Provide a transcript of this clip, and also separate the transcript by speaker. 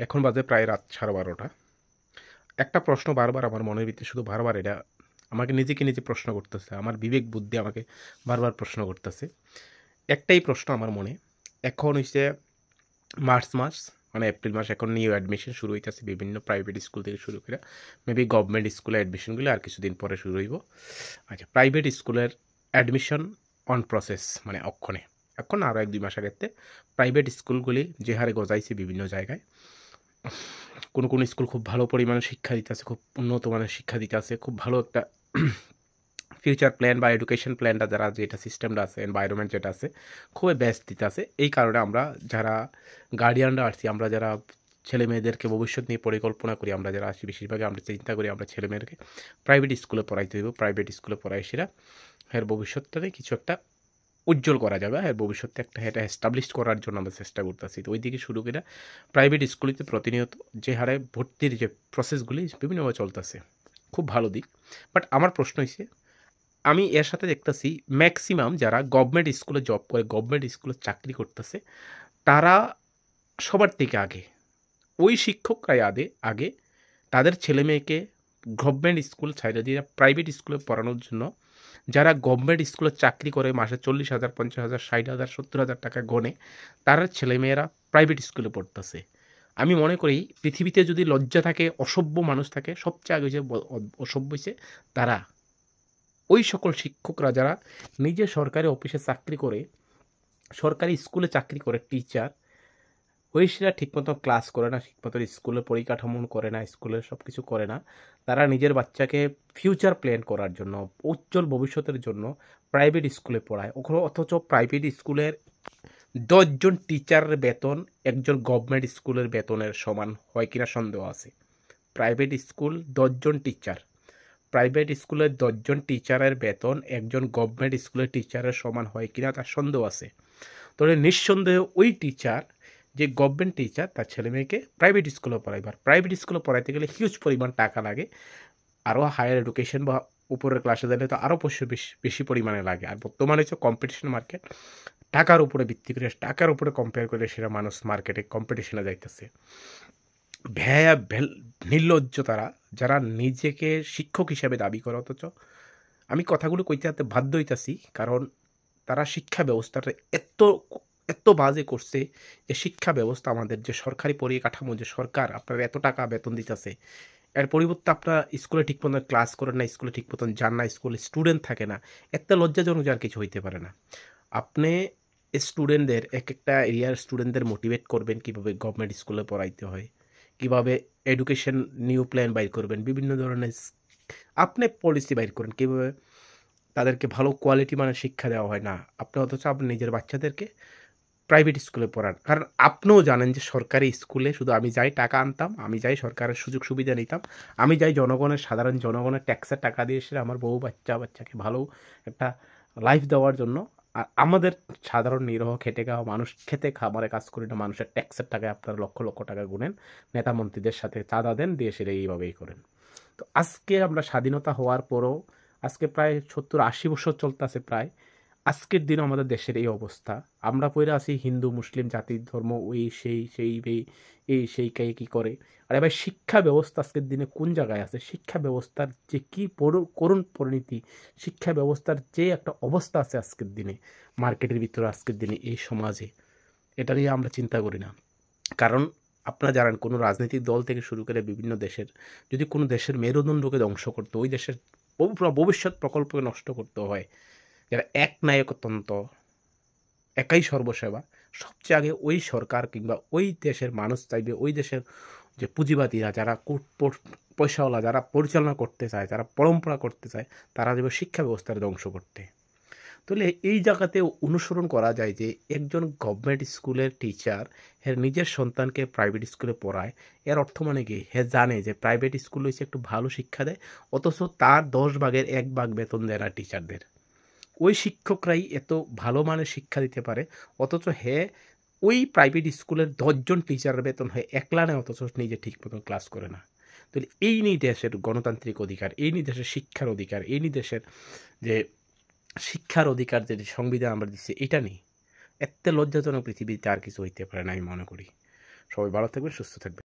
Speaker 1: এখন বাজে প্রায় রাত 12:30। একটা প্রশ্ন বারবার আমার মনের ভিতরে শুধু বারবার এটা আমাকে নিজেকে নিজে প্রশ্ন করতেছে। আমার বিবেক বুদ্ধি আমাকে বারবার প্রশ্ন করতেছে। একটাই প্রশ্ন আমার মনে। এখন হইছে মার্চ মাস, মানে এপ্রিল মাস, এখন নিউ অ্যাডমিশন শুরু হইতাছে বিভিন্ন প্রাইভেট স্কুল থেকে শুরু করে মেবি গভর্নমেন্ট স্কুলে অ্যাডমিশনগুলো আর কিছুদিন পরে শুরু হইব। আচ্ছা, প্রাইভেট স্কুলের অ্যাডমিশন অন প্রসেস, মানে অক্ষণে। এখন আরও 1-2 মাস আগেতে প্রাইভেট স্কুলগুলি যে হারে গজাইছে বিভিন্ন জায়গায়, কোনো স্কুল খুব ভালো পরিমাণে শিক্ষা দিতেছে, খুব উন্নত মানের শিক্ষা দিতেছে, খুব ভালো একটা ফিউচার প্ল্যান বা এডুকেশন প্ল্যানটা যারা যেটা সিস্টেমটা আছে, এনভায়রনমেন্ট যেটা আছে, খুবই বেস্ট দিতেছে। এই কারণে আমরা যারা গার্ডিয়ানরা আছি, আমরা যারা ছেলে মেয়েদেরকে ভবিষ্যৎ নিয়ে পরিকল্পনা করি, আমরা যারা আছি বেশিরভাগই আমরা চিন্তা করি আমরা ছেলে মেয়েদেরকে প্রাইভেট স্কুলে পড়াইতে দেবো। প্রাইভেট স্কুলে পড়াই সেরা এর ভবিষ্যৎটাতে কিছু একটা উজ্জ্বল করা যাবে, হ্যাঁ, ভবিষ্যতে একটা এটা এস্টাবলিশ করার জন্য আমরা চেষ্টা করতেছি। তো ওই দিকে শুরু করে প্রাইভেট স্কুলেতে প্রতিনিয়ত যে হারে ভর্তির যে প্রসেসগুলি বিভিন্নভাবে চলতেছে, খুব ভালো দিক। বাট আমার প্রশ্ন হচ্ছে, আমি এর সাথে দেখতেছি ম্যাক্সিমাম যারা গভর্নমেন্ট স্কুলে জব করে, গভর্নমেন্ট স্কুলে চাকরি করতেছে, তারা সবার থেকে আগে, ওই শিক্ষকরাই আগে তাদের ছেলে মেয়েকে গভর্নমেন্ট স্কুল ছাইড়া দিয়ে প্রাইভেট স্কুলে পড়ানোর জন্য, যারা গভর্নমেন্ট স্কুলে চাকরি করে মাসে 40,000, 50,000, 60,000, 70,000 টাকা গনে, তার ছেলেমেয়েরা প্রাইভেট স্কুলে পড়তেছে। আমি মনে করি পৃথিবীতে যদি লজ্জা থাকে, অসভ্য মানুষ থাকে, সবচেয়ে আগে যে অসভ্য হইছে তারা। ওই সকল শিক্ষকরা যারা নিজে সরকারি অফিসে চাকরি করে, সরকারি স্কুলে চাকরি করে, টিচার, ওই সেটা ঠিকমতো ক্লাস করে না, ঠিকমতো স্কুলের পরিকাঠামো করে না, স্কুলের সব কিছু করে না। তারা নিজের বাচ্চাকে ফিউচার প্ল্যান করার জন্য, উজ্জ্বল ভবিষ্যতের জন্য প্রাইভেট স্কুলে পড়ায়। অথচ প্রাইভেট স্কুলের 10 জন টিচারের বেতন একজন গভর্নমেন্ট স্কুলের বেতনের সমান হয় কিনা সন্দেহ আছে। প্রাইভেট স্কুল 10 জন টিচার, প্রাইভেট স্কুলের 10 জন টিচারের বেতন একজন গভর্নমেন্ট স্কুলের টিচারের সমান হয় কিনা তার সন্দেহ আছে। তাহলে নিঃসন্দেহে ওই টিচার, যে গভর্নমেন্ট টিচার, তার ছেলে মেয়েকে প্রাইভেট স্কুলে পড়াইবার, প্রাইভেট স্কুলে পড়াইতে গেলে হিউজ পরিমাণ টাকা লাগে। আরও হায়ার এডুকেশন বা উপরের ক্লাসে দিলে তো আরও বেশি পরিমাণে লাগে। আর বর্তমানে হচ্ছে কম্পিটিশন মার্কেট, টাকার উপরে ভিত্তি করে, টাকার উপরে কম্পেয়ার করে সেটা মানুষ মার্কেটে কম্পিটিশনে যাইতেছে। নির্লজ্জ তারা, যারা নিজেকে শিক্ষক হিসেবে দাবি করে, অথচ আমি কথাগুলো কইতে বাধ্য হইতাছি, কারণ তারা শিক্ষা ব্যবস্থাটা এত এত বাজে করছে যে শিক্ষা ব্যবস্থা, আমাদের যে সরকারি পরিকাঠামো, যে সরকার আপনার এত টাকা বেতন দিতেছে, এর পরিবর্তে আপনারা স্কুলে ঠিক মতন ক্লাস করেন না, স্কুলে ঠিক মতন যান না, স্কুলে স্টুডেন্ট থাকে না। এত লজ্জাজনক যার কিছু হইতে পারে না। আপনি স্টুডেন্টদের, এক একটা এরিয়ার স্টুডেন্টদের মোটিভেট করবেন কীভাবে গভর্নমেন্ট স্কুলে পড়াইতে হয়, কীভাবে এডুকেশন নিউ প্ল্যান বাইর করবেন, বিভিন্ন ধরনের আপনি পলিসি বাইর করেন, কীভাবে তাদেরকে ভালো কোয়ালিটি মানের শিক্ষা দেওয়া হয় না। আপনি অথচ আপনি নিজের বাচ্চাদেরকে প্রাইভেট স্কুলে পড়ান। কারণ আপনিও জানেন যে সরকারি স্কুলে শুধু আমি যাই টাকা আনতাম, আমি যাই সরকারের সুযোগ সুবিধা নিতাম, আমি যাই সাধারণ জনগণের ট্যাক্সের টাকা দিয়ে এসে আমার বউ বাচ্চাকে ভালো একটা লাইফ দেওয়ার জন্য। আর আমাদের সাধারণ নিরহ খেটে খাওয়া মানুষ, খেতে খামারে কাজ করি না, মানুষের ট্যাক্সের টাকায় আপনারা লক্ষ লক্ষ টাকা গুনেন, নেতা মন্ত্রীদের সাথে চাঁদা দেন, দিয়ে সেটা এইভাবেই করেন। তো আজকে আমরা স্বাধীনতা হওয়ার পরও, আজকে প্রায় 70-80 বছর চলতেছে প্রায়, আজকের দিনও আমাদের দেশের এই অবস্থা। আমরা পইরা আছি হিন্দু মুসলিম জাতির ধর্ম, ওই এই সেই কে কি করে। আরে ভাই, শিক্ষা ব্যবস্থা আজকের দিনে কোন জায়গায় আছে? শিক্ষা ব্যবস্থার যে কি করুণ পরিণতি, শিক্ষা ব্যবস্থার যে একটা অবস্থা আছে আজকের দিনে মার্কেটের ভিতরে, আজকের দিনে এই সমাজে, এটা নিয়ে আমরা চিন্তা করি না। কারণ আপনারা জানেন, কোনো রাজনৈতিক দল থেকে শুরু করে বিভিন্ন দেশের, যদি কোনো দেশের মেরুদণ্ডকে ধ্বংস করতে, ওই দেশের ভবিষ্যৎ প্রকল্পকে নষ্ট করতে হয়, যারা একনায়কতন্ত্র, একাই সর্বসেবা, সবচেয়ে আগে ওই সরকার কিংবা ওই দেশের মানুষ চাইবে, ওই দেশের যে পুঁজিবাদীরা, যারা পয়সাওয়ালা, যারা পরিচালনা করতে চায়, যারা পরম্পরা করতে চায়, তারা যাবে শিক্ষা ব্যবস্থার ধ্বংস করতে। তাহলে এই জায়গাতে অনুসরণ করা যায় যে একজন গভর্নমেন্ট স্কুলের টিচার এর নিজের সন্তানকে প্রাইভেট স্কুলে পড়ায়, এর অর্থ মানে কি, হে জানে যে প্রাইভেট স্কুল হচ্ছে একটু ভালো শিক্ষা দেয়, অথচ তার 10 ভাগের 1 ভাগ বেতন দেয় না টিচারদের। ওই শিক্ষকরাই এত ভালো মানের শিক্ষা দিতে পারে, অথচ ওই প্রাইভেট স্কুলের 10 জন টিচারের বেতন হয় একলা নেয়, অথচ নিজে ঠিক মতন ক্লাস করে না। তাহলে এই নিয়ে দেশের গণতান্ত্রিক অধিকার, এই নিয়ে দেশের শিক্ষার অধিকার, এই নিয়ে দেশের যে শিক্ষার অধিকার, যে সংবিধান আমরা দিচ্ছি, এটা নেই। এত লজ্জাজনক পৃথিবীতে আর কিছু হইতে পারে না, আমি মনে করি। সবাই ভালো থাকবেন, সুস্থ থাকবেন।